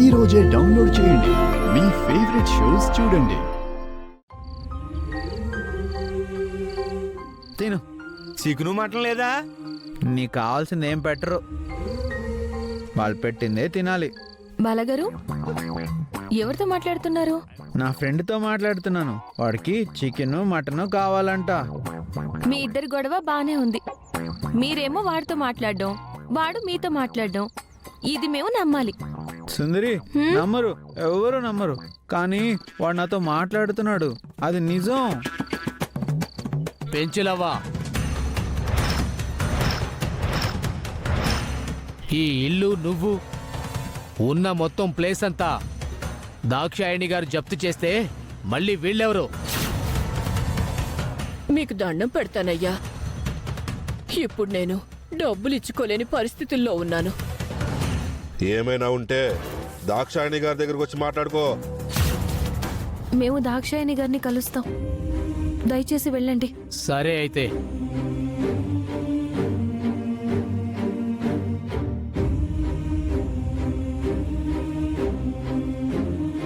ఈ రోజే డౌన్లోడ్ చేయండి. మీ ఫేవరెట్ షోస్ చూడండి. తిను. చికెను మటన్ లేదా? నీకు కావాల్సింది ఏం పెట్టరు, వాళ్ళు పెట్టిందే తినాలి. బాలగారు, ఎవరితో మాట్లాడుతున్నారు? నా ఫ్రెండ్తో మాట్లాడుతున్నాను. వాడికి చికెన్ మటన్ కావాలంట. మీ ఇద్దరి గొడవ బానే ఉంది. మీరేమో వాడితో మాట్లాడడం, వాడు మీతో మాట్లాడడం. ఇది మేము నమ్మాలి? సుందరి, నమ్మరు, ఎవరు నమ్మరు. కానీ వాడు నాతో మాట్లాడుతున్నాడు, అది నిజం. పెంచులవ్వా, ఈ ఇల్లు నువ్వు ఉన్న మొత్తం ప్లేస్ అంతా దాక్షాయణి గారు జప్తు చేస్తే మళ్ళీ వీళ్ళెవరు? మీకు దండం పెడతానయ్యా. ఇప్పుడు నేను డబ్బులు ఇచ్చుకోలేని పరిస్థితుల్లో ఉన్నాను. ఏమైనా ఉంటే దాక్షాయణి గారి దగ్గరకు వచ్చి మాట్లాడుకో. మేము దాక్షాయణి గారిని కలుస్తాం. దయచేసి వెళ్ళండి. సరే అయితే